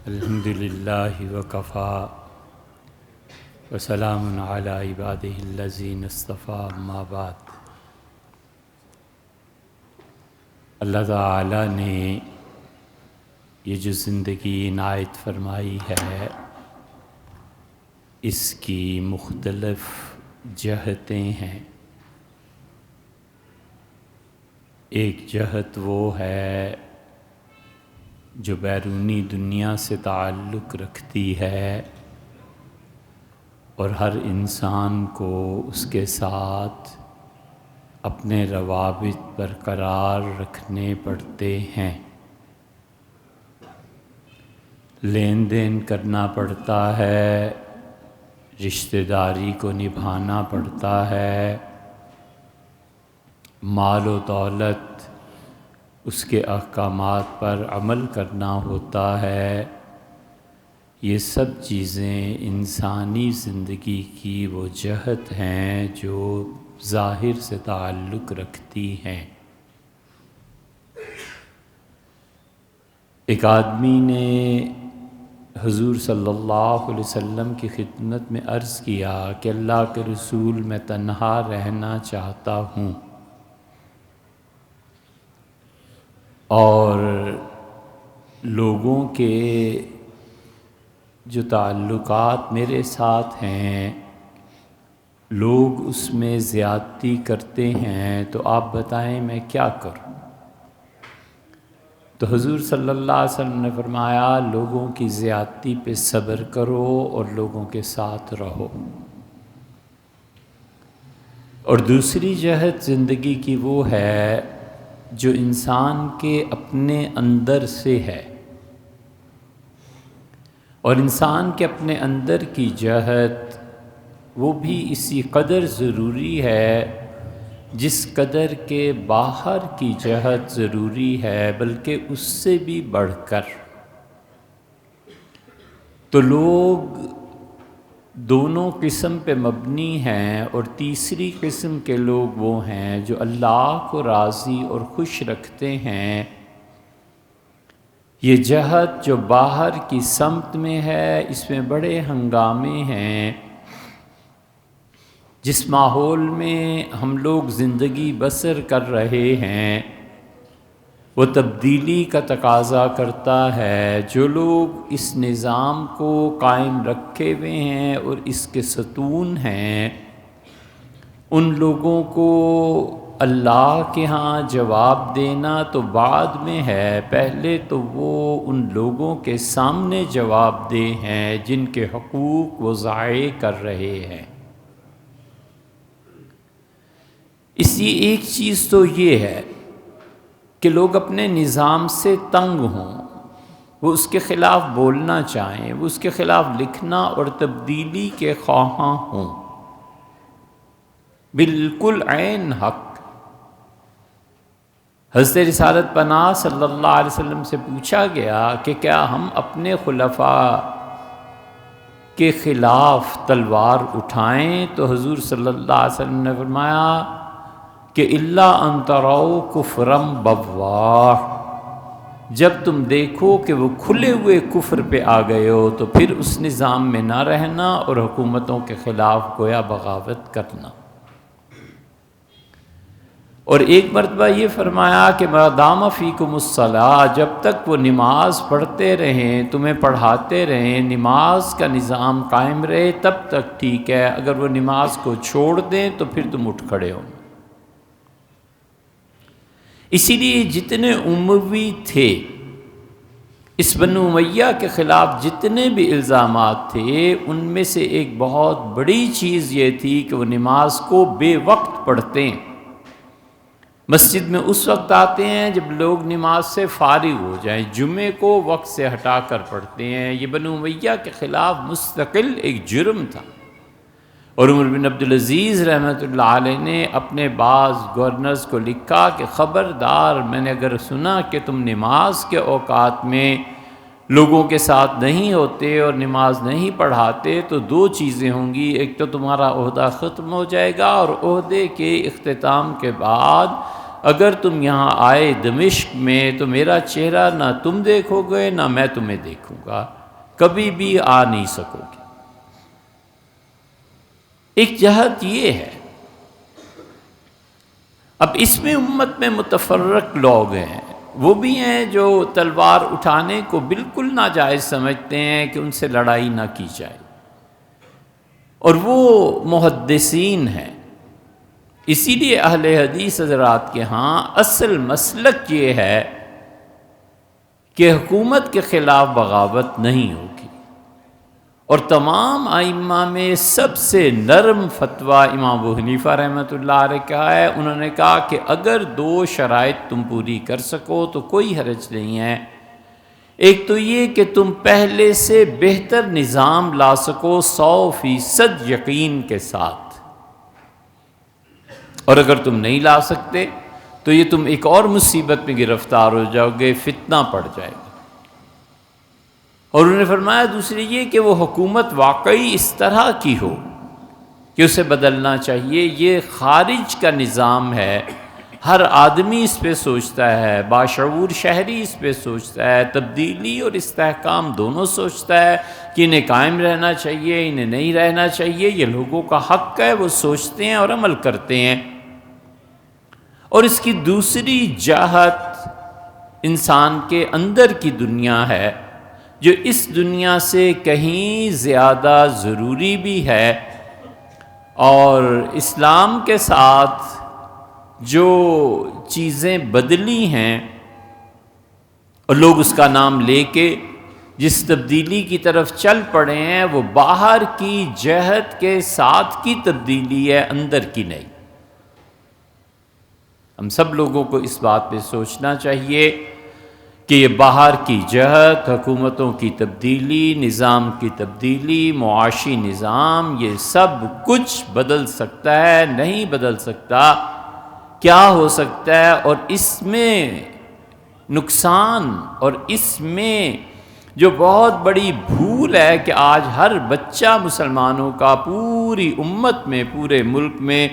الحمد للہ وکفیٰ وسلام علی عبادہ الذین اصطفیٰ اما بعد۔ اللہ تعالی نے یہ جو زندگی عنایت فرمائی ہے اس کی مختلف جہتیں ہیں۔ ایک جہت وہ ہے جو بیرونی دنیا سے تعلق رکھتی ہے اور ہر انسان کو اس کے ساتھ اپنے روابط برقرار رکھنے پڑتے ہیں، لین دین کرنا پڑتا ہے، رشتہ داری کو نبھانا پڑتا ہے، مال و دولت اس کے احکامات پر عمل کرنا ہوتا ہے۔ یہ سب چیزیں انسانی زندگی کی وہ جہت ہیں جو ظاہر سے تعلق رکھتی ہیں۔ ایک آدمی نے حضور صلی اللہ علیہ وسلم کی خدمت میں عرض کیا کہ اللہ کے رسول، میں تنہا رہنا چاہتا ہوں اور لوگوں کے جو تعلقات میرے ساتھ ہیں لوگ اس میں زیادتی کرتے ہیں، تو آپ بتائیں میں کیا کروں؟ تو حضور صلی اللہ علیہ وسلم نے فرمایا، لوگوں کی زیادتی پہ صبر کرو اور لوگوں کے ساتھ رہو۔ اور دوسری جہت زندگی کی وہ ہے جو انسان کے اپنے اندر سے ہے، اور انسان کے اپنے اندر کی جہت وہ بھی اسی قدر ضروری ہے جس قدر کے باہر کی جہت ضروری ہے، بلکہ اس سے بھی بڑھ کر۔ تو لوگ دونوں قسم پہ مبنی ہیں، اور تیسری قسم کے لوگ وہ ہیں جو اللہ کو راضی اور خوش رکھتے ہیں۔ یہ جہت جو باہر کی سمت میں ہے اس میں بڑے ہنگامے ہیں۔ جس ماحول میں ہم لوگ زندگی بسر کر رہے ہیں وہ تبدیلی کا تقاضا کرتا ہے۔ جو لوگ اس نظام کو قائم رکھے ہوئے ہیں اور اس کے ستون ہیں، ان لوگوں کو اللہ کے ہاں جواب دینا تو بعد میں ہے، پہلے تو وہ ان لوگوں کے سامنے جواب دہ ہیں جن کے حقوق وہ ضائع کر رہے ہیں۔ اسی ایک چیز تو یہ ہے کہ لوگ اپنے نظام سے تنگ ہوں، وہ اس کے خلاف بولنا چاہیں، وہ اس کے خلاف لکھنا اور تبدیلی کے خواہاں ہوں، بالکل عین حق۔ حضرت رسالت پناہ صلی اللہ علیہ وسلم سے پوچھا گیا کہ کیا ہم اپنے خلفاء کے خلاف تلوار اٹھائیں؟ تو حضور صلی اللہ علیہ وسلم نے فرمایا کہ الا ان تروا کفرا بواح، جب تم دیکھو کہ وہ کھلے ہوئے کفر پہ آ گئے ہو تو پھر اس نظام میں نہ رہنا اور حکومتوں کے خلاف گویا بغاوت کرنا۔ اور ایک مرتبہ یہ فرمایا کہ ما دام فیکم الصلاۃ، جب تک وہ نماز پڑھتے رہیں، تمہیں پڑھاتے رہیں، نماز کا نظام قائم رہے تب تک ٹھیک ہے، اگر وہ نماز کو چھوڑ دیں تو پھر تم اٹھ کھڑے ہو۔ اسی لیے جتنے اموی تھے، اس بنو امیہ کے خلاف جتنے بھی الزامات تھے، ان میں سے ایک بہت بڑی چیز یہ تھی کہ وہ نماز کو بے وقت پڑھتے ہیں۔ مسجد میں اس وقت آتے ہیں جب لوگ نماز سے فارغ ہو جائیں، جمعے کو وقت سے ہٹا کر پڑھتے ہیں۔ یہ بنو امیہ کے خلاف مستقل ایک جرم تھا، اور عمر بن عبدالعزیز رحمۃ اللہ علیہ نے اپنے بعض گورنرز کو لکھا کہ خبردار، میں نے اگر سنا کہ تم نماز کے اوقات میں لوگوں کے ساتھ نہیں ہوتے اور نماز نہیں پڑھاتے تو دو چیزیں ہوں گی، ایک تو تمہارا عہدہ ختم ہو جائے گا، اور عہدے کے اختتام کے بعد اگر تم یہاں آئے دمشق میں تو میرا چہرہ نہ تم دیکھو گے نہ میں تمہیں دیکھوں گا، کبھی بھی آ نہیں سکو گے۔ ایک جہت یہ ہے۔ اب اس میں امت میں متفرق لوگ ہیں، وہ بھی ہیں جو تلوار اٹھانے کو بالکل ناجائز سمجھتے ہیں کہ ان سے لڑائی نہ کی جائے، اور وہ محدثین ہیں۔ اسی لیے اہل حدیث حضرات کے ہاں اصل مسلک یہ ہے کہ حکومت کے خلاف بغاوت نہیں ہوگی، اور تمام ائمہ میں سب سے نرم فتویٰ امام ابو حنیفہ رحمۃ اللہ علیہ کا ہے۔ انہوں نے کہا کہ اگر 2 شرائط تم پوری کر سکو تو کوئی حرج نہیں ہے۔ ایک تو یہ کہ تم پہلے سے بہتر نظام لا سکو 100% یقین کے ساتھ، اور اگر تم نہیں لا سکتے تو یہ تم ایک اور مصیبت میں گرفتار ہو جاؤ گے، فتنہ پڑ جائے گا۔ اور انہوں نے فرمایا دوسری یہ کہ وہ حکومت واقعی اس طرح کی ہو کہ اسے بدلنا چاہیے، یہ خارج کا نظام ہے، ہر آدمی اس پہ سوچتا ہے، باشعور شہری اس پہ سوچتا ہے، تبدیلی اور استحکام دونوں سوچتا ہے کہ انہیں قائم رہنا چاہیے، انہیں نہیں رہنا چاہیے، یہ لوگوں کا حق ہے، وہ سوچتے ہیں اور عمل کرتے ہیں۔ اور اس کی دوسری جہت انسان کے اندر کی دنیا ہے، جو اس دنیا سے کہیں زیادہ ضروری بھی ہے، اور اسلام کے ساتھ جو چیزیں بدلی ہیں اور لوگ اس کا نام لے کے جس تبدیلی کی طرف چل پڑے ہیں، وہ باہر کی جہت کے ساتھ کی تبدیلی ہے، اندر کی نہیں۔ ہم سب لوگوں کو اس بات پہ سوچنا چاہیے کہ یہ باہر کی جہت، حکومتوں کی تبدیلی، نظام کی تبدیلی، معاشی نظام، یہ سب کچھ بدل سکتا ہے، نہیں بدل سکتا۔ کیا ہو سکتا ہے، اور اس میں نقصان اور اس میں جو بہت بڑی بھول ہے کہ آج ہر بچہ مسلمانوں کا پوری امت میں، پورے ملک میں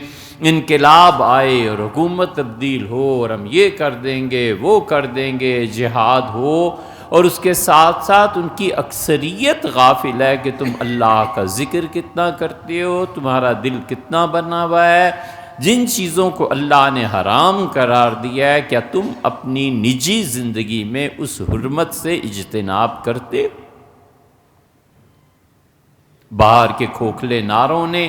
انقلاب آئے اور حکومت تبدیل ہو، اور ہم یہ کر دیں گے، وہ کر دیں گے، جہاد ہو، اور اس کے ساتھ ساتھ ان کی اکثریت غافل ہے کہ تم اللہ کا ذکر کتنا کرتے ہو، تمہارا دل کتنا بنا ہوا ہے، جن چیزوں کو اللہ نے حرام قرار دیا ہے کیا تم اپنی نجی زندگی میں اس حرمت سے اجتناب کرتے ہو؟ باہر کے کھوکھلے نعروں نے،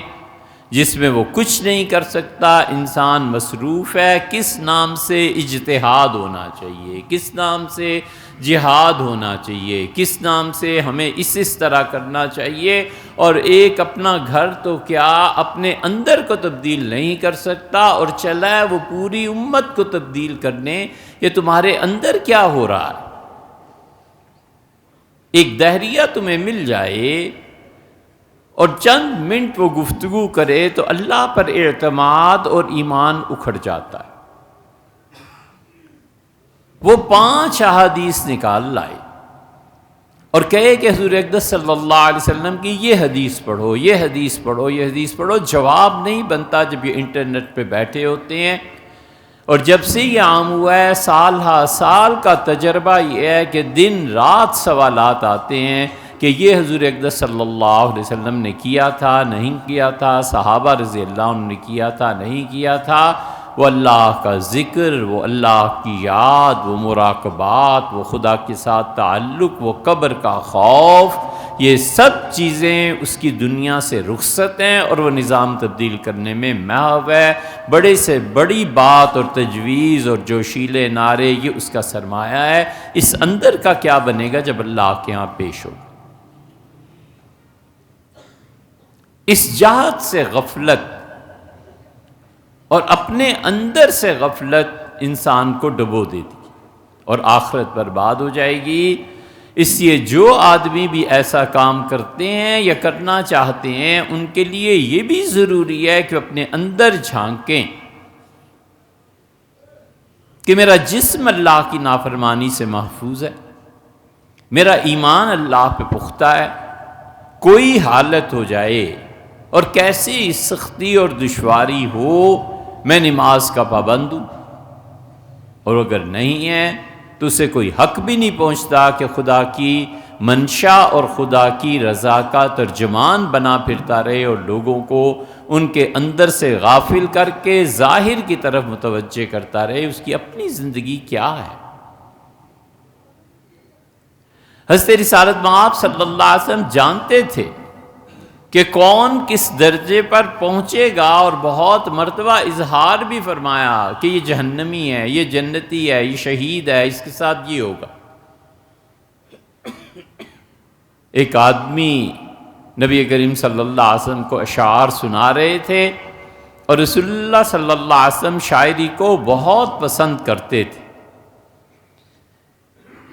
جس میں وہ کچھ نہیں کر سکتا، انسان مصروف ہے کس نام سے اجتہاد ہونا چاہیے، کس نام سے جہاد ہونا چاہیے، کس نام سے ہمیں اس طرح کرنا چاہیے، اور ایک اپنا گھر تو کیا اپنے اندر کو تبدیل نہیں کر سکتا، اور چلا ہے وہ پوری امت کو تبدیل کرنے۔ یہ تمہارے اندر کیا ہو رہا ہے؟ ایک دہریہ تمہیں مل جائے اور چند منٹ وہ گفتگو کرے تو اللہ پر اعتماد اور ایمان اکھڑ جاتا ہے۔ وہ 5 احادیث نکال لائے اور کہے کہ حضور اقدس صلی اللہ علیہ وسلم کی یہ حدیث پڑھو، یہ حدیث پڑھو، یہ حدیث پڑھو۔ جواب نہیں بنتا جب یہ انٹرنیٹ پہ بیٹھے ہوتے ہیں، اور جب سے یہ عام ہوا ہے سال ہا سال کا تجربہ یہ ہے کہ دن رات سوالات آتے ہیں کہ یہ حضور اقدس صلی اللہ علیہ وسلم نے کیا تھا، نہیں کیا تھا، صحابہ رضی اللہ عنہ نے کیا تھا، نہیں کیا تھا۔ وہ اللہ کا ذکر، وہ اللہ کی یاد، وہ مراقبات، وہ خدا کے ساتھ تعلق، وہ قبر کا خوف، یہ سب چیزیں اس کی دنیا سے رخصت ہیں، اور وہ نظام تبدیل کرنے میں محو ہے۔ بڑے سے بڑی بات اور تجویز اور جوشیلے نعرے، یہ اس کا سرمایہ ہے۔ اس اندر کا کیا بنے گا جب اللہ کے ہاں پیش ہو؟ اس جہت سے غفلت اور اپنے اندر سے غفلت انسان کو ڈبو دیتی اور آخرت برباد ہو جائے گی۔ اس لیے جو آدمی بھی ایسا کام کرتے ہیں یا کرنا چاہتے ہیں، ان کے لیے یہ بھی ضروری ہے کہ اپنے اندر جھانکیں کہ میرا جسم اللہ کی نافرمانی سے محفوظ ہے، میرا ایمان اللہ پہ پختہ ہے، کوئی حالت ہو جائے اور کیسی سختی اور دشواری ہو، میں نماز کا پابند ہوں، اور اگر نہیں ہے تو اسے کوئی حق بھی نہیں پہنچتا کہ خدا کی منشا اور خدا کی رضا کا ترجمان بنا پھرتا رہے اور لوگوں کو ان کے اندر سے غافل کر کے ظاہر کی طرف متوجہ کرتا رہے۔ اس کی اپنی زندگی کیا ہے؟ حضرت رسالت مآب صلی اللہ علیہ وسلم جانتے تھے کہ کون کس درجے پر پہنچے گا، اور بہت مرتبہ اظہار بھی فرمایا کہ یہ جہنمی ہے، یہ جنتی ہے، یہ شہید ہے، اس کے ساتھ یہ ہوگا۔ ایک آدمی نبی کریم صلی اللہ علیہ وسلم کو اشعار سنا رہے تھے، اور رسول اللہ صلی اللہ علیہ وسلم شاعری کو بہت پسند کرتے تھے۔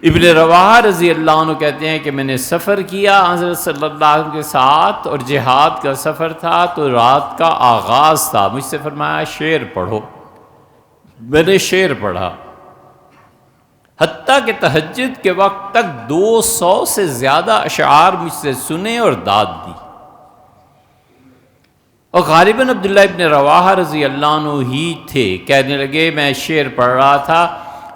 ابن رواحہ رضی اللہ عنہ کہتے ہیں کہ میں نے سفر کیا حضرت صلی اللہ علیہ وسلم کے ساتھ، اور جہاد کا سفر تھا، تو رات کا آغاز تھا، مجھ سے فرمایا شعر پڑھو۔ میں نے شعر پڑھا، حتیٰ کہ تہجد کے وقت تک 200 سے زیادہ اشعار مجھ سے سنے اور داد دی۔ اور غالباً عبداللہ ابن رواحہ رضی اللہ عنہ ہی تھے، کہنے لگے میں شعر پڑھ رہا تھا،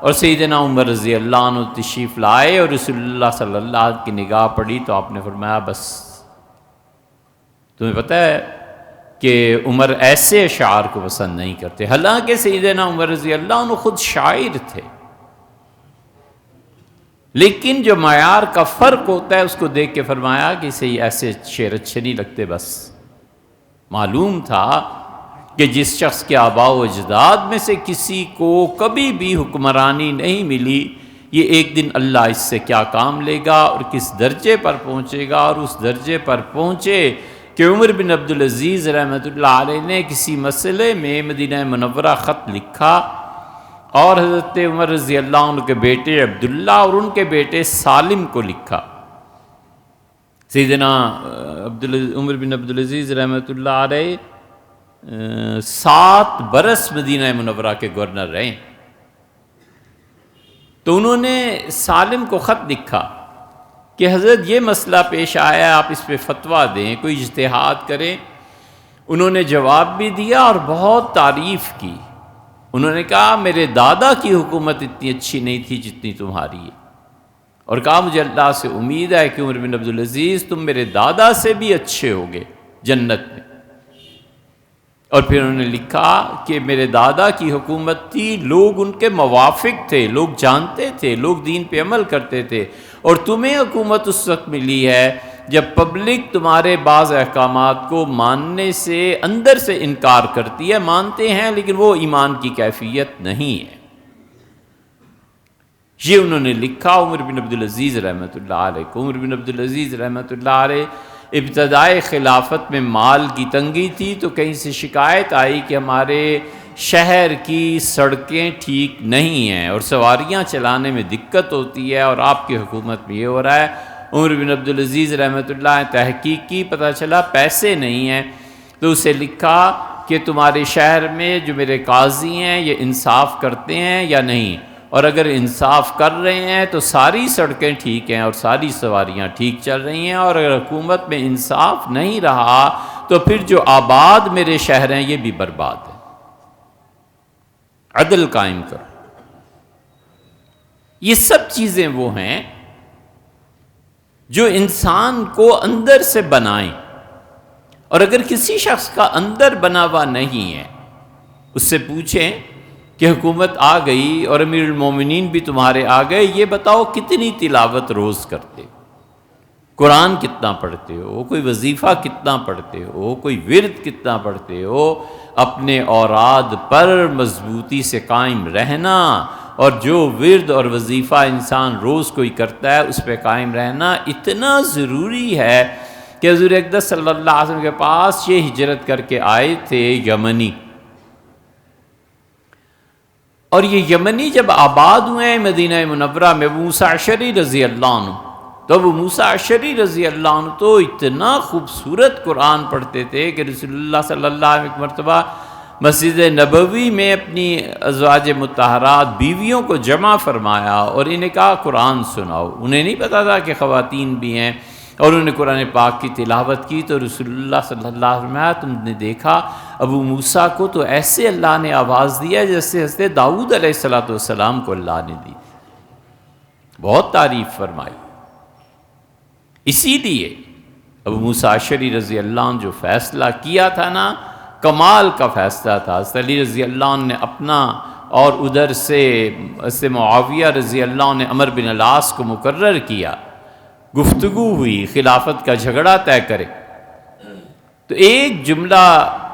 اور سیدنا عمر رضی اللہ عنہ تشریف لائے اور رسول اللہ صلی اللہ علیہ وسلم کی نگاہ پڑی تو آپ نے فرمایا بس۔ تمہیں پتہ ہے کہ عمر ایسے اشعار کو پسند نہیں کرتے، حالانکہ سیدنا عمر رضی اللہ عنہ خود شاعر تھے، لیکن جو معیار کا فرق ہوتا ہے اس کو دیکھ کے فرمایا کہ اسے ایسے شعر اچھے نہیں لگتے۔ بس معلوم تھا کہ جس شخص کے آباء و اجداد میں سے کسی کو کبھی بھی حکمرانی نہیں ملی، یہ ایک دن اللہ اس سے کیا کام لے گا اور کس درجے پر پہنچے گا، اور اس درجے پر پہنچے کہ عمر بن عبدالعزیز رحمۃ اللہ علیہ نے کسی مسئلے میں مدینہ منورہ خط لکھا، اور حضرت عمر رضی اللہ عنہ کے بیٹے عبداللہ اور ان کے بیٹے سالم کو لکھا۔ سیدنا عمر بن عبدالعزیز رحمۃ اللہ علیہ 7 برس مدینہ منورہ کے گورنر رہے، تو انہوں نے سالم کو خط لکھا کہ حضرت یہ مسئلہ پیش آیا ہے، آپ اس پہ فتویٰ دیں، کوئی اجتہاد کریں۔ انہوں نے جواب بھی دیا اور بہت تعریف کی۔ انہوں نے کہا میرے دادا کی حکومت اتنی اچھی نہیں تھی جتنی تمہاری ہے، اور کہا مجھے اللہ سے امید ہے کہ عمر بن عبدالعزیز تم میرے دادا سے بھی اچھے ہوگے جنت میں۔ اور پھر انہوں نے لکھا کہ میرے دادا کی حکومت تھی، لوگ ان کے موافق تھے، لوگ جانتے تھے، لوگ دین پہ عمل کرتے تھے، اور تمہیں حکومت اس وقت ملی ہے جب پبلک تمہارے بعض احکامات کو ماننے سے اندر سے انکار کرتی ہے، مانتے ہیں لیکن وہ ایمان کی کیفیت نہیں ہے۔ یہ انہوں نے لکھا عمر بن عبدالعزیز رحمۃ اللہ علیہ کو۔ عمر بن عبدالعزیز رحمۃ اللہ علیہ ابتدائے خلافت میں مال کی تنگی تھی، تو کہیں سے شکایت آئی کہ ہمارے شہر کی سڑکیں ٹھیک نہیں ہیں اور سواریاں چلانے میں دقت ہوتی ہے، اور آپ کی حکومت میں یہ ہو رہا ہے۔ عمر بن عبدالعزیز رحمۃ اللہ نے تحقیق کی، پتہ چلا پیسے نہیں ہیں، تو اسے لکھا کہ تمہارے شہر میں جو میرے قاضی ہیں یہ انصاف کرتے ہیں یا نہیں، اور اگر انصاف کر رہے ہیں تو ساری سڑکیں ٹھیک ہیں اور ساری سواریاں ٹھیک چل رہی ہیں، اور اگر حکومت میں انصاف نہیں رہا تو پھر جو آباد میرے شہر ہیں یہ بھی برباد ہے۔ عدل قائم کرو۔ یہ سب چیزیں وہ ہیں جو انسان کو اندر سے بنائیں، اور اگر کسی شخص کا اندر بنا ہوا نہیں ہے، اس سے پوچھیں کہ حکومت آ گئی اور امیر المومنین بھی تمہارے آ گئے، یہ بتاؤ کتنی تلاوت روز کرتے ہو، قرآن کتنا پڑھتے ہو، کوئی وظیفہ کتنا پڑھتے ہو، کوئی ورد کتنا پڑھتے ہو، اپنے اوراد پر مضبوطی سے قائم رہنا، اور جو ورد اور وظیفہ انسان روز کوئی کرتا ہے اس پہ قائم رہنا اتنا ضروری ہے کہ حضور اقدس صلی اللہ علیہ وسلم کے پاس یہ ہجرت کر کے آئے تھے یمنی، اور یہ یمنی جب آباد ہوئے ہیں مدینہ منورہ میں، ابو موسیٰ اشعری رضی اللہ عنہ، تو ابو موسیٰ اشعری رضی اللہ عنہ تو اتنا خوبصورت قرآن پڑھتے تھے کہ رسول اللہ صلی اللہ علیہ وسلم ایک مرتبہ مسجد نبوی میں اپنی ازواج مطہرات بیویوں کو جمع فرمایا اور انہیں کہا قرآن سناؤ۔ انہیں نہیں پتا تھا کہ خواتین بھی ہیں، اور انہوں نے قرآن پاک کی تلاوت کی تو رسول اللہ صلی اللہ علیہ وسلم تم نے دیکھا ابو موسیٰ کو تو ایسے اللہ نے آواز دیا جیسے حضرت داؤد علیہ السلام کو اللہ نے دی، بہت تعریف فرمائی۔ اسی لیے ابو موسیٰ اشعری رضی اللہ عنہ جو فیصلہ کیا تھا نا، کمال کا فیصلہ تھا۔ حضرت علی رضی اللہ عنہ نے اپنا اور ادھر سے معاویہ رضی اللہ عنہ نے عمر بن العاص کو مقرر کیا، گفتگو ہوئی خلافت کا جھگڑا طے کرے، تو ایک جملہ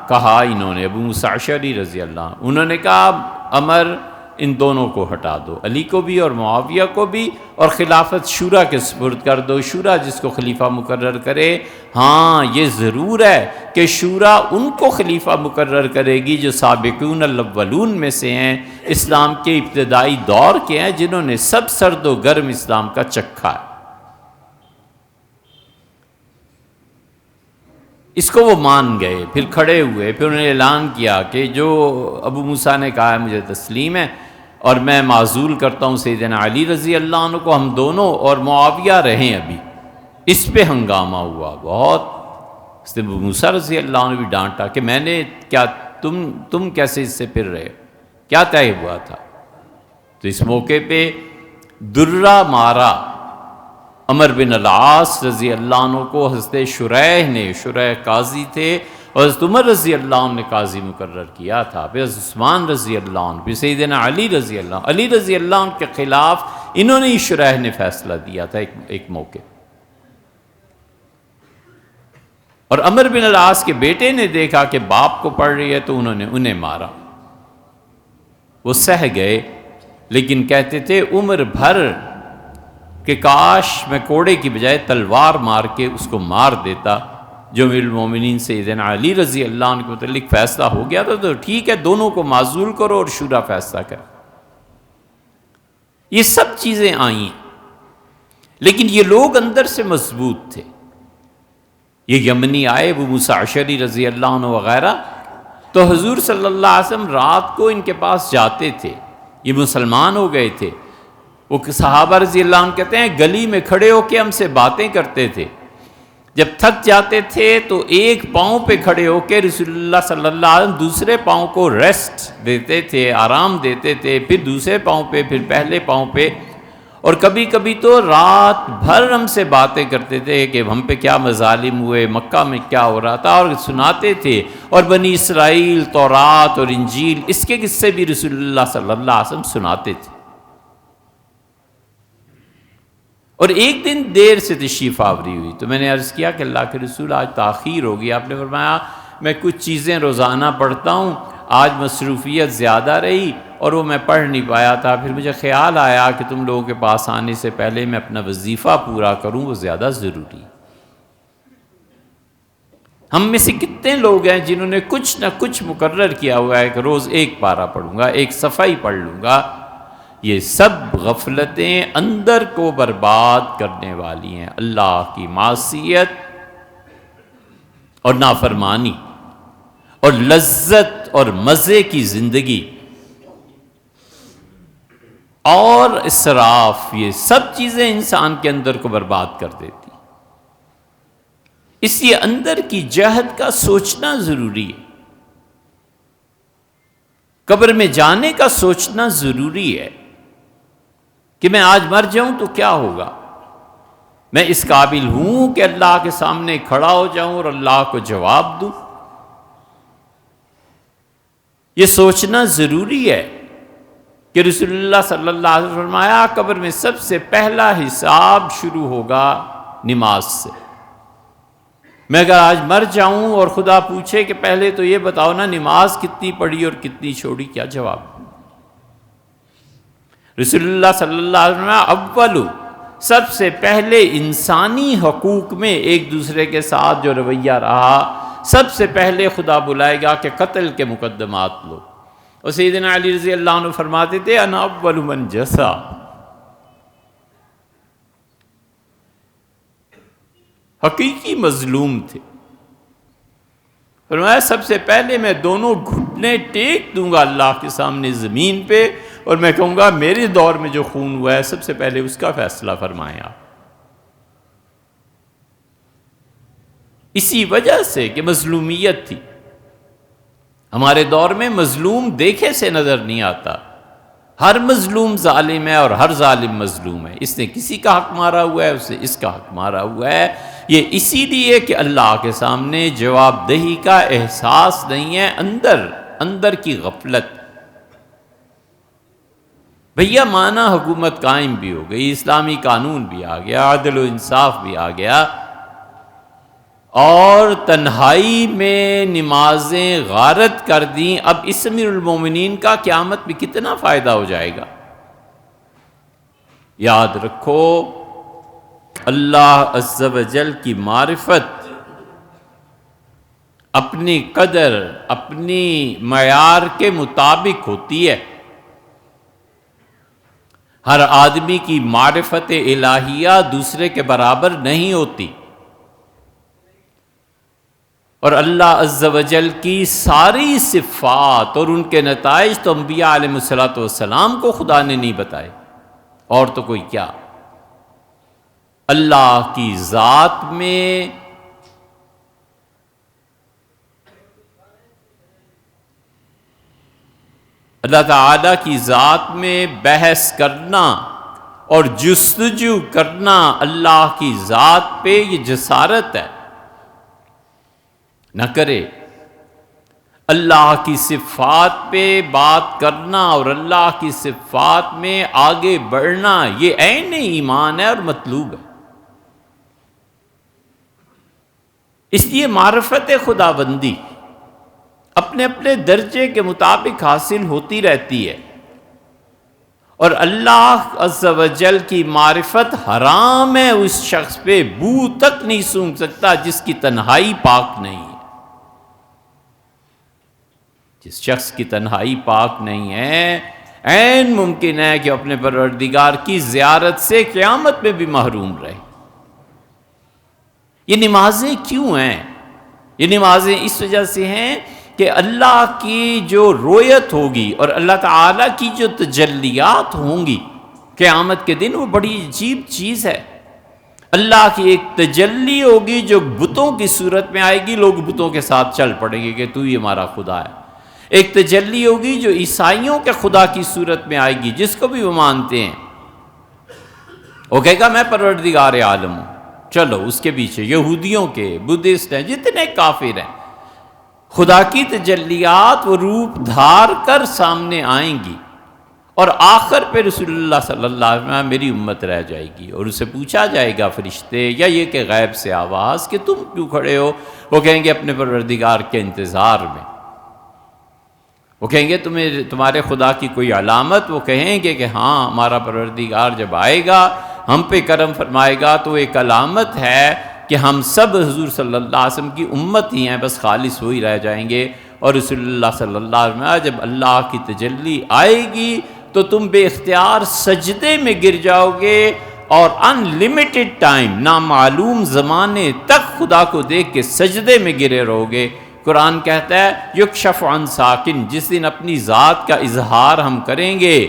کہا انہوں نے، ابو موسیٰ اشعری رضی اللہ عنہ، انہوں نے کہا عمر ان دونوں کو ہٹا دو، علی کو بھی اور معاویہ کو بھی، اور خلافت شورا کے سپرد کر دو، شورا جس کو خلیفہ مقرر کرے۔ ہاں یہ ضرور ہے کہ شورا ان کو خلیفہ مقرر کرے گی جو سابقون الاولون میں سے ہیں، اسلام کے ابتدائی دور کے ہیں، جنہوں نے سب سرد و گرم اسلام کا چکھا ہے۔ اس کو وہ مان گئے، پھر کھڑے ہوئے، پھر انہوں نے اعلان کیا کہ جو ابو موسیٰ نے کہا ہے مجھے تسلیم ہے، اور میں معزول کرتا ہوں سیدنا علی رضی اللہ عنہ کو، ہم دونوں اور معاویہ رہیں ابھی۔ اس پہ ہنگامہ ہوا بہت، ابو موسیٰ رضی اللہ عنہ بھی ڈانٹا کہ میں نے کیا، تم کیسے اس سے پھر رہے، کیا طے ہوا تھا؟ تو اس موقع پہ درہ مارا عمر بن العاص رضی اللہ عنہ کو حضرت شریح نے، شریح قاضی تھے، اور حضرت عمر رضی اللہ عنہ نے قاضی مقرر کیا تھا، پھر حضرت عثمان رضی اللہ عنہ، پھر سیدنا علی رضی اللہ عنہ، علی رضی اللہ عنہ کے خلاف انہوں نے ہی شریح نے فیصلہ دیا تھا ایک موقع۔ اور عمر بن العاص کے بیٹے نے دیکھا کہ باپ کو پڑ رہی ہے تو انہوں نے انہیں مارا، وہ سہ گئے، لیکن کہتے تھے عمر بھر کہ کاش میں کوڑے کی بجائے تلوار مار کے اس کو مار دیتا۔ جو امیر المومنین سیدنا علی رضی اللہ عنہ کے متعلق فیصلہ ہو گیا تھا تو ٹھیک ہے، دونوں کو معزول کرو اور شورا فیصلہ کرے۔ یہ سب چیزیں آئیں، لیکن یہ لوگ اندر سے مضبوط تھے۔ یہ یمنی آئے ابو موسیٰ اشعری رضی اللہ عنہ وغیرہ، تو حضور صلی اللہ علیہ وسلم رات کو ان کے پاس جاتے تھے، یہ مسلمان ہو گئے تھے۔ وہ صحابہ رضی اللہ عنہ کہتے ہیں گلی میں کھڑے ہو کے ہم سے باتیں کرتے تھے، جب تھک جاتے تھے تو ایک پاؤں پہ کھڑے ہو کے رسول اللہ صلی اللہ علیہ وسلم دوسرے پاؤں کو ریسٹ دیتے تھے، آرام دیتے تھے، پھر دوسرے پاؤں پہ، پھر پہلے پاؤں پہ، اور کبھی کبھی تو رات بھر ہم سے باتیں کرتے تھے کہ ہم پہ کیا مظالم ہوئے، مکہ میں کیا ہو رہا تھا، اور سناتے تھے۔ اور بنی اسرائیل، تورات اور انجیل، اس کے قصے بھی رسول اللہ صلی اللہ علیہ وسلم سناتے تھے۔ اور ایک دن دیر سے تشریف آوری ہوئی تو میں نے عرض کیا کہ اللہ کے رسول آج تاخیر ہوگی۔ آپ نے فرمایا میں کچھ چیزیں روزانہ پڑھتا ہوں، آج مصروفیت زیادہ رہی اور وہ میں پڑھ نہیں پایا تھا، پھر مجھے خیال آیا کہ تم لوگوں کے پاس آنے سے پہلے میں اپنا وظیفہ پورا کروں، وہ زیادہ ضروری۔ ہم میں سے کتنے لوگ ہیں جنہوں نے کچھ نہ کچھ مقرر کیا ہوا ہے کہ روز ایک پارہ پڑھوں گا، ایک صفحہ ہی پڑھ لوں گا۔ یہ سب غفلتیں اندر کو برباد کرنے والی ہیں، اللہ کی معصیت اور نافرمانی اور لذت اور مزے کی زندگی اور اسراف، یہ سب چیزیں انسان کے اندر کو برباد کر دیتی۔ اس لیے اندر کی جہد کا سوچنا ضروری ہے، قبر میں جانے کا سوچنا ضروری ہے کہ میں آج مر جاؤں تو کیا ہوگا، میں اس قابل ہوں کہ اللہ کے سامنے کھڑا ہو جاؤں اور اللہ کو جواب دوں۔ یہ سوچنا ضروری ہے کہ رسول اللہ صلی اللہ علیہ وسلم فرمایا قبر میں سب سے پہلا حساب شروع ہوگا نماز سے۔ میں اگر آج مر جاؤں اور خدا پوچھے کہ پہلے تو یہ بتاؤ نا نماز کتنی پڑھی اور کتنی چھوڑی، کیا جواب دوں؟ رسول اللہ صلی اللہ علیہ وسلم اولو، سب سے پہلے انسانی حقوق میں ایک دوسرے کے ساتھ جو رویہ رہا، سب سے پہلے خدا بلائے گا کہ قتل کے مقدمات لو۔ اور سیدنا علی رضی اللہ عنہ فرماتے تھے انا اول من جسا، حقیقی مظلوم تھے۔ فرمایا سب سے پہلے میں دونوں گھٹنے ٹیک دوں گا اللہ کے سامنے زمین پہ، اور میں کہوں گا میرے دور میں جو خون ہوا ہے سب سے پہلے اس کا فیصلہ فرمائیں آپ۔ اسی وجہ سے کہ مظلومیت تھی. ہمارے دور میں مظلوم دیکھے سے نظر نہیں آتا. ہر مظلوم ظالم ہے اور ہر ظالم مظلوم ہے. اس نے کسی کا حق مارا ہوا ہے، اس نے اس کا حق مارا ہوا ہے. یہ اسی لیے کہ اللہ کے سامنے جواب دہی کا احساس نہیں ہے، اندر کی غفلت. بھیا مانا حکومت قائم بھی ہو گئی، اسلامی قانون بھی آ گیا، عدل و انصاف بھی آ گیا، اور تنہائی میں نمازیں غارت کر دیں. اب اس امیر المومنین کا قیامت میں کتنا فائدہ ہو جائے گا؟ یاد رکھو، اللہ عز و جل کی معرفت اپنی قدر، اپنی معیار کے مطابق ہوتی ہے. ہر آدمی کی معرفت الہیہ دوسرے کے برابر نہیں ہوتی، اور اللہ عز و جل کی ساری صفات اور ان کے نتائج تو انبیاء علیہ السلام کو خدا نے نہیں بتائے، اور تو کوئی کیا. اللہ کی ذات میں اللہ تعالیٰ کی ذات میں بحث کرنا اور جستجو کرنا اللہ کی ذات پہ یہ جسارت ہے. نہ کرے. اللہ کی صفات پہ بات کرنا اور اللہ کی صفات میں آگے بڑھنا یہ عین ایمان ہے اور مطلوب ہے. اس لیے معرفت خدا بندی اپنے اپنے درجے کے مطابق حاصل ہوتی رہتی ہے، اور اللہ عز و جل کی معرفت حرام ہے اس شخص پہ، بو تک نہیں سونگھ سکتا جس کی تنہائی پاک نہیں ہے. جس شخص کی تنہائی پاک نہیں ہے، عین ممکن ہے کہ اپنے پروردگار کی زیارت سے قیامت میں بھی محروم رہے. یہ نمازیں کیوں ہیں؟ یہ نمازیں اس وجہ سے ہیں کہ اللہ کی جو رویت ہوگی اور اللہ تعالیٰ کی جو تجلیات ہوں گی قیامت کے دن، وہ بڑی عجیب چیز ہے. اللہ کی ایک تجلی ہوگی جو بتوں کی صورت میں آئے گی، لوگ بتوں کے ساتھ چل پڑیں گے کہ تو ہی ہمارا خدا ہے. ایک تجلی ہوگی جو عیسائیوں کے خدا کی صورت میں آئے گی، جس کو بھی وہ مانتے ہیں. وہ کہے گا میں پروردگار عالم ہوں. چلو اس کے پیچھے یہودیوں کے، بدھسٹ ہیں، جتنے کافر ہیں، خدا کی تجلیات وہ روپ دھار کر سامنے آئیں گی، اور آخر پہ رسول اللہ صلی اللہ علیہ وسلم میری امت رہ جائے گی. اور اسے پوچھا جائے گا فرشتے یا یہ کہ غیب سے آواز کہ تم کیوں کھڑے ہو؟ وہ کہیں گے اپنے پروردگار کے انتظار میں. وہ کہیں گے تمہارے خدا کی کوئی علامت؟ وہ کہیں گے کہ ہاں، ہمارا پروردگار جب آئے گا ہم پہ کرم فرمائے گا تو ایک علامت ہے کہ ہم سب حضور صلی اللہ علیہ وسلم کی امت ہی ہیں، بس خالص وہی رہ جائیں گے. اور رسول اللہ صلی اللہ علیہ وسلم جب اللہ کی تجلی آئے گی تو تم بے اختیار سجدے میں گر جاؤ گے، اور ان لمیٹڈ ٹائم، نامعلوم زمانے تک خدا کو دیکھ کے سجدے میں گرے رہو گے. قرآن کہتا ہے یکشف عن ساکن، جس دن اپنی ذات کا اظہار ہم کریں گے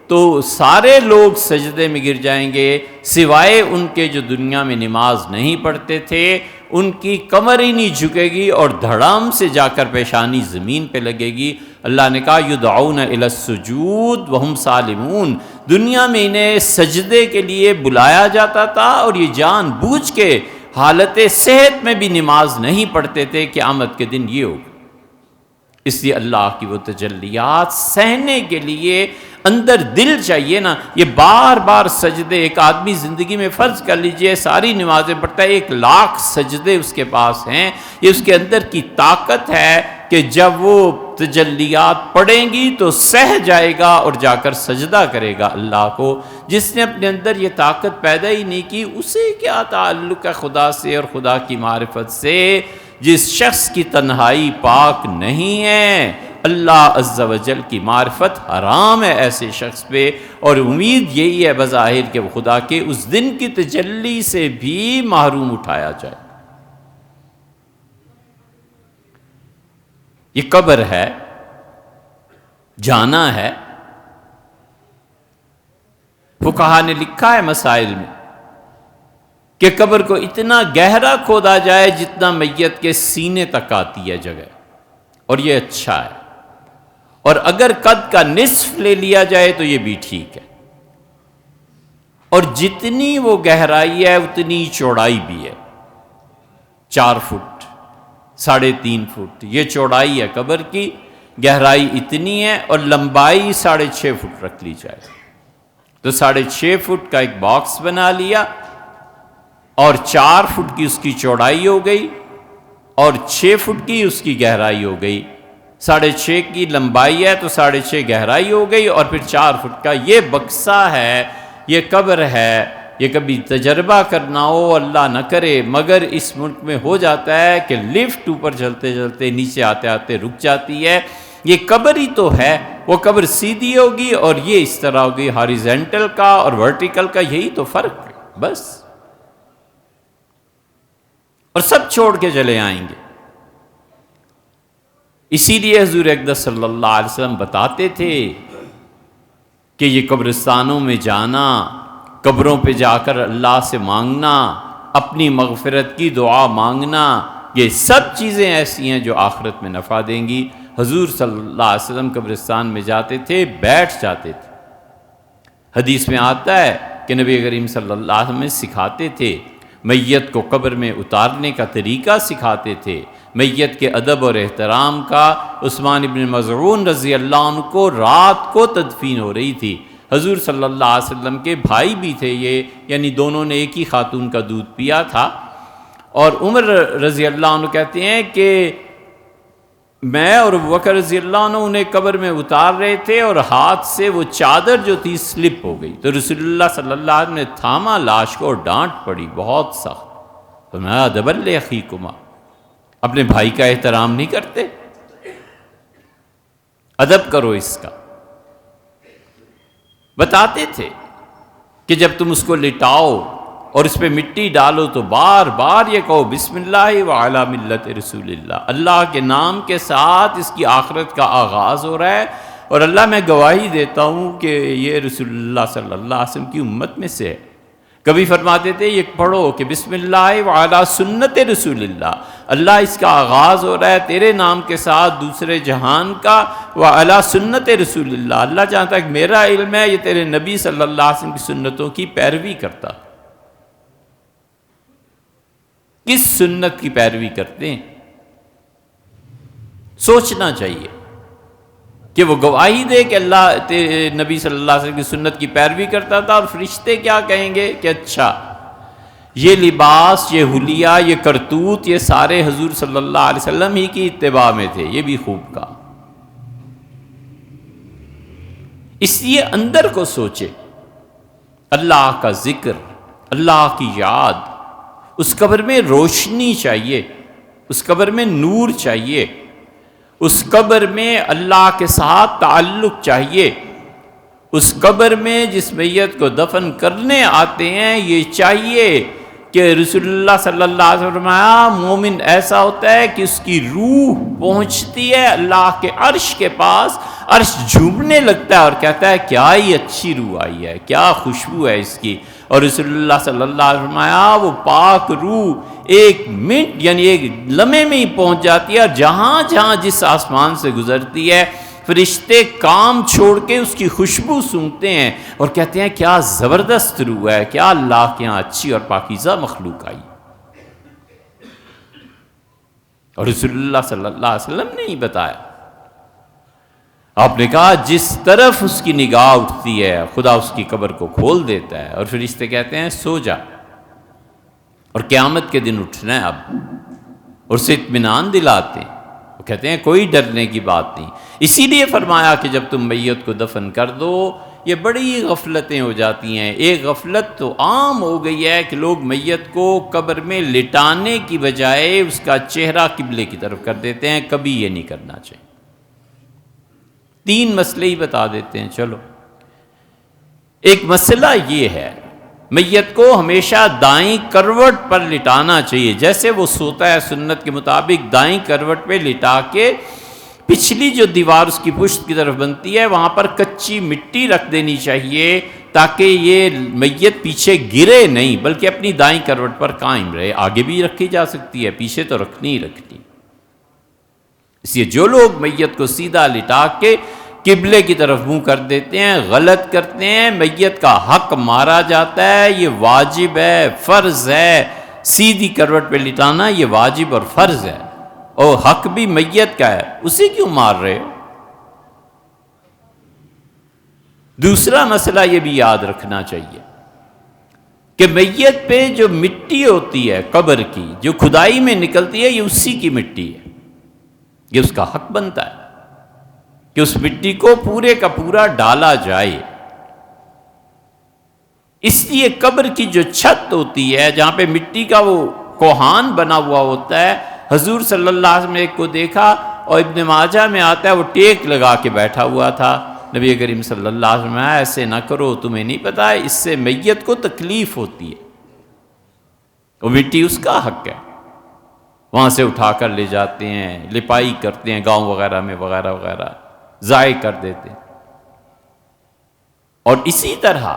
تو سارے لوگ سجدے میں گر جائیں گے، سوائے ان کے جو دنیا میں نماز نہیں پڑھتے تھے. ان کی کمر ہی نہیں جھکے گی اور دھڑام سے جا کر پیشانی زمین پہ لگے گی. اللہ نے کہا یدعون الی السجود وہم سالمون. دنیا میں انہیں سجدے کے لیے بلایا جاتا تھا اور یہ جان بوجھ کے حالت صحت میں بھی نماز نہیں پڑھتے تھے. قیامت کے دن یہ ہوگا. اس لیے اللہ کی وہ تجلیات سہنے کے لیے اندر دل چاہیے نا. یہ بار بار سجدے، ایک آدمی زندگی میں فرض کر لیجئے ساری نمازیں پڑھتا ہے، 1,00,000 سجدے اس کے پاس ہیں. یہ اس کے اندر کی طاقت ہے کہ جب وہ تجلیات پڑھیں گی تو سہ جائے گا اور جا کر سجدہ کرے گا اللہ کو. جس نے اپنے اندر یہ طاقت پیدا ہی نہیں کی، اسے کیا تعلق ہے خدا سے اور خدا کی معرفت سے؟ جس شخص کی تنہائی پاک نہیں ہے، اللہ عز و جل کی معرفت حرام ہے ایسے شخص پہ. اور امید یہی ہے بظاہر کہ وہ خدا کے اس دن کی تجلی سے بھی محروم اٹھایا جائے. یہ قبر ہے، جانا ہے. فقہا نے لکھا ہے مسائل میں کہ قبر کو اتنا گہرا کھودا جائے جتنا میت کے سینے تک آتی ہے جگہ، اور یہ اچھا ہے، اور اگر قد کا نصف لے لیا جائے تو یہ بھی ٹھیک ہے، اور جتنی وہ گہرائی ہے اتنی چوڑائی بھی ہے، 4 فٹ 3.5 فٹ یہ چوڑائی ہے قبر کی، گہرائی اتنی ہے، اور لمبائی 6.5 فٹ رکھ لی جائے تو 6.5 فٹ کا ایک باکس بنا لیا، اور 4 فٹ کی اس کی چوڑائی ہو گئی، اور 6 فٹ کی اس کی گہرائی ہو گئی، 6.5 کی لمبائی ہے تو 6.5 گہرائی ہو گئی، اور پھر 4 فٹ کا یہ بکسا ہے، یہ قبر ہے۔ یہ کبھی تجربہ کرنا ہو، اللہ نہ کرے، مگر اس ملک میں ہو جاتا ہے کہ لفٹ اوپر چلتے چلتے نیچے آتے آتے رک جاتی ہے، یہ قبر ہی تو ہے، وہ قبر سیدھی ہوگی اور یہ اس طرح ہوگی، ہاریزنٹل کا اور ورٹیکل کا یہی تو فرق ہے بس، اور سب چھوڑ کے چلے آئیں گے۔ اسی لیے حضور اقدس صلی اللہ علیہ وسلم بتاتے تھے کہ یہ قبرستانوں میں جانا، قبروں پہ جا کر اللہ سے مانگنا، اپنی مغفرت کی دعا مانگنا، یہ سب چیزیں ایسی ہیں جو آخرت میں نفع دیں گی۔ حضور صلی اللہ علیہ وسلم قبرستان میں جاتے تھے، بیٹھ جاتے تھے۔ حدیث میں آتا ہے کہ نبی کریم صلی اللہ علیہ وسلم سکھاتے تھے، میت کو قبر میں اتارنے کا طریقہ سکھاتے تھے، میت کے ادب اور احترام کا۔ عثمان بن مظعون رضی اللہ عنہ کو رات کو تدفین ہو رہی تھی، حضور صلی اللہ علیہ وسلم کے بھائی بھی تھے یہ، یعنی دونوں نے ایک ہی خاتون کا دودھ پیا تھا، اور عمر رضی اللہ عنہ کہتے ہیں کہ میں اور ابوبکر رضی اللہ عنہ انہیں قبر میں اتار رہے تھے، اور ہاتھ سے وہ چادر جو تھی سلپ ہو گئی، تو رسول اللہ صلی اللہ علیہ وسلم نے تھاما لاش کو، اور ڈانٹ پڑی بہت سخت، فرمایا ادب لاخیکما، اپنے بھائی کا احترام نہیں کرتے، ادب کرو اس کا۔ بتاتے تھے کہ جب تم اس کو لٹاؤ اور اس پہ مٹی ڈالو تو بار بار یہ کہو بسم اللہ وعلی ملت رسول اللہ، اللہ کے نام کے ساتھ اس کی آخرت کا آغاز ہو رہا ہے، اور اللہ میں گواہی دیتا ہوں کہ یہ رسول اللہ صلی اللہ علیہ وسلم کی امت میں سے ہے۔ کبھی فرماتے تھے یہ پڑھو کہ بسم اللہ وعلی سنت رسول اللہ، اللہ اس کا آغاز ہو رہا ہے تیرے نام کے ساتھ دوسرے جہان کا، وعلی سنت رسول اللہ، اللہ جہاں تک میرا علم ہے یہ تیرے نبی صلی اللہ علیہ وسلم کی سنتوں کی پیروی کرتا۔ کس سنت کی پیروی کرتے ہیں؟ سوچنا چاہیے کہ وہ گواہی دے کہ اللہ نبی صلی اللہ علیہ وسلم کی سنت کی پیروی کرتا تھا، اور فرشتے کیا کہیں گے کہ اچھا یہ لباس، یہ حلیہ، یہ کرتوت، یہ سارے حضور صلی اللہ علیہ وسلم ہی کی اتباع میں تھے، یہ بھی خوب کہا۔ اس لیے اندر کو سوچے، اللہ کا ذکر، اللہ کی یاد، اس قبر میں روشنی چاہیے، اس قبر میں نور چاہیے، اس قبر میں اللہ کے ساتھ تعلق چاہیے، اس قبر میں جس میت کو دفن کرنے آتے ہیں یہ چاہیے کہ رسول اللہ صلی اللہ علیہ وسلم فرمایا مومن ایسا ہوتا ہے کہ اس کی روح پہنچتی ہے اللہ کے عرش کے پاس، عرش جھومنے لگتا ہے اور کہتا ہے کیا ہی اچھی روح آئی ہے، کیا خوشبو ہے اس کی، اور رسول اللہ صلی اللہ علیہ وسلم فرمایا وہ پاک روح 1 منٹ یعنی 1 لمحے میں ہی پہنچ جاتی ہے، اور جہاں جہاں جس آسمان سے گزرتی ہے فرشتے کام چھوڑ کے اس کی خوشبو سونگھتے ہیں اور کہتے ہیں کیا زبردست روح ہے، کیا اللہ کے یہاں اچھی اور پاکیزہ مخلوق آئی۔ اور رسول اللہ صلی اللہ علیہ وسلم نے ہی بتایا، آپ نے کہا جس طرف اس کی نگاہ اٹھتی ہے خدا اس کی قبر کو کھول دیتا ہے، اور فرشتے کہتے ہیں سو جا، اور قیامت کے دن اٹھنا ہے اب، اور اسے اطمینان دلاتے ہیں، وہ کہتے ہیں کوئی ڈرنے کی بات نہیں۔ اسی لیے فرمایا کہ جب تم میت کو دفن کر دو، یہ بڑی غفلتیں ہو جاتی ہیں۔ ایک غفلت تو عام ہو گئی ہے کہ لوگ میت کو قبر میں لٹانے کی بجائے اس کا چہرہ قبلے کی طرف کر دیتے ہیں، کبھی یہ نہیں کرنا چاہیے۔ 3 مسئلے ہی بتا دیتے ہیں، چلو۔ ایک مسئلہ یہ ہے میت کو ہمیشہ دائیں کروٹ پر لٹانا چاہیے، جیسے وہ سوتا ہے سنت کے مطابق دائیں کروٹ پہ لٹا کے پچھلی جو دیوار اس کی پشت کی طرف بنتی ہے وہاں پر کچی مٹی رکھ دینی چاہیے تاکہ یہ میت پیچھے گرے نہیں بلکہ اپنی دائیں کروٹ پر قائم رہے. آگے بھی رکھی جا سکتی ہے، پیچھے تو رکھنی ہی رکھنی. اس لیے جو لوگ میت کو سیدھا لٹا کے قبلے کی طرف منہ کر دیتے ہیں غلط کرتے ہیں. میت کا حق مارا جاتا ہے، یہ واجب ہے، فرض ہے. سیدھی کروٹ پہ لٹانا یہ واجب اور فرض ہے، اور حق بھی میت کا ہے، اسے کیوں مار رہے ہو؟ دوسرا مسئلہ یہ بھی یاد رکھنا چاہیے کہ میت پہ جو مٹی ہوتی ہے قبر کی، جو کھدائی میں نکلتی ہے، یہ اسی کی مٹی ہے. یہ اس کا حق بنتا ہے کہ اس مٹی کو پورے کا پورا ڈالا جائے. اس لیے قبر کی جو چھت ہوتی ہے جہاں پہ مٹی کا وہ کوہان بنا ہوا ہوتا ہے، حضور صلی اللہ علیہ وسلم نے ایک کو دیکھا اور ابن ماجہ میں آتا ہے وہ ٹیک لگا کے بیٹھا ہوا تھا. نبی کریم صلی اللہ علیہ وسلم ایسے نہ کرو، تمہیں نہیں پتا اس سے میت کو تکلیف ہوتی ہے. وہ مٹی اس کا حق ہے، وہاں سے اٹھا کر لے جاتے ہیں، لپائی کرتے ہیں گاؤں وغیرہ میں وغیرہ وغیرہ، ضائع کر دیتے ہیں. اور اسی طرح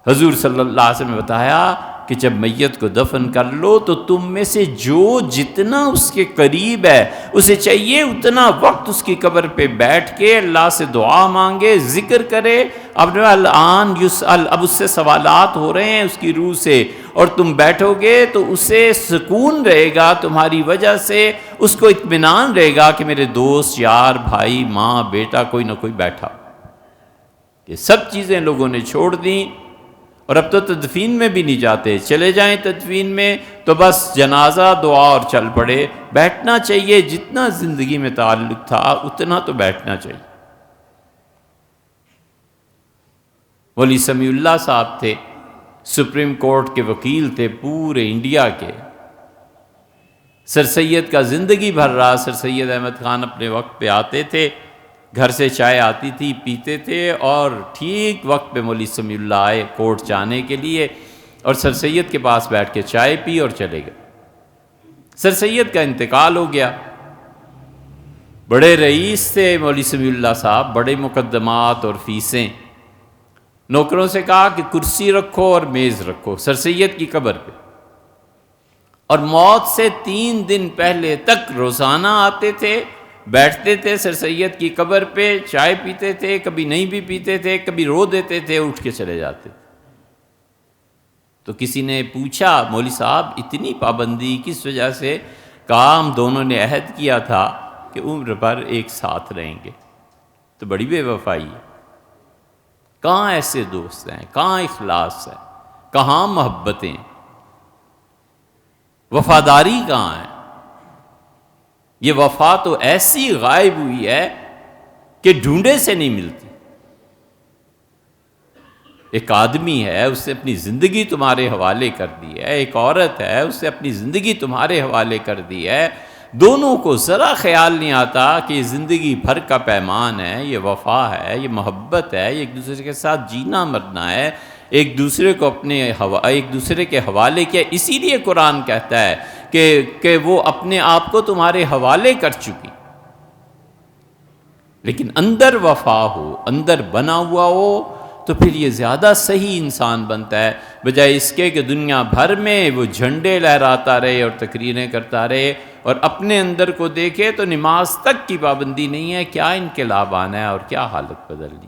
حضور صلی اللہ علیہ وسلم نے بتایا کہ جب میت کو دفن کر لو تو تم میں سے جو جتنا اس کے قریب ہے اسے چاہیے اتنا وقت اس کی قبر پہ بیٹھ کے اللہ سے دعا مانگے، ذکر کرے. اب الآن یسأل، اب اس سے سوالات ہو رہے ہیں اس کی روح سے، اور تم بیٹھو گے تو اسے سکون رہے گا تمہاری وجہ سے، اس کو اطمینان رہے گا کہ میرے دوست، یار، بھائی، ماں، بیٹا، کوئی نہ کوئی بیٹھا. یہ سب چیزیں لوگوں نے چھوڑ دیں، اور اب تو تدفین میں بھی نہیں جاتے. چلے جائیں تدفین میں تو بس جنازہ، دعا اور چل پڑے. بیٹھنا چاہیے، جتنا زندگی میں تعلق تھا اتنا تو بیٹھنا چاہیے. مولوی سمیع اللہ صاحب تھے، سپریم کورٹ کے وکیل تھے پورے انڈیا کے. سر سید کا زندگی بھر رہا. سر سید احمد خان اپنے وقت پہ آتے تھے، گھر سے چائے آتی تھی، پیتے تھے، اور ٹھیک وقت پہ مولوی سمیع اللہ آئے کورٹ جانے کے لیے، اور سر سید کے پاس بیٹھ کے چائے پی اور چلے گئے. سر سید کا انتقال ہو گیا. بڑے رئیس تھے مولوی سمیع اللہ صاحب، بڑے مقدمات اور فیسیں. نوکروں سے کہا کہ کرسی رکھو اور میز رکھو سر سید کی قبر پہ، اور موت سے 3 دن پہلے تک روزانہ آتے تھے، بیٹھتے تھے سر سید کی قبر پہ، چائے پیتے تھے، کبھی نہیں بھی پیتے تھے، کبھی رو دیتے تھے، اٹھ کے چلے جاتے تھے. تو کسی نے پوچھا مولوی صاحب اتنی پابندی کس وجہ سے؟ کہا ہم دونوں نے عہد کیا تھا کہ عمر بھر ایک ساتھ رہیں گے. تو بڑی بے وفائی ہے. کہاں ایسے دوست ہیں، کہاں اخلاص ہے، کہاں محبتیں، وفاداری کہاں ہے؟ یہ وفا تو ایسی غائب ہوئی ہے کہ ڈھونڈے سے نہیں ملتی. ایک آدمی ہے، اس نے اپنی زندگی تمہارے حوالے کر دی ہے، ایک عورت ہے، اس نے اپنی زندگی تمہارے حوالے کر دی ہے. دونوں کو ذرا خیال نہیں آتا کہ یہ زندگی بھر کا پیمان ہے، یہ وفا ہے، یہ محبت ہے، یہ ایک دوسرے کے ساتھ جینا مرنا ہے، ایک دوسرے کو ایک دوسرے کے حوالے کیا. اسی لیے قرآن کہتا ہے کہ وہ اپنے آپ کو تمہارے حوالے کر چکی. لیکن اندر وفا ہو، اندر بنا ہوا ہو، تو پھر یہ زیادہ صحیح انسان بنتا ہے، بجائے اس کے کہ دنیا بھر میں وہ جھنڈے لہراتا رہے اور تقریریں کرتا رہے، اور اپنے اندر کو دیکھے تو نماز تک کی پابندی نہیں ہے. کیا انقلاب آنا ہے اور کیا حالت بدلنی.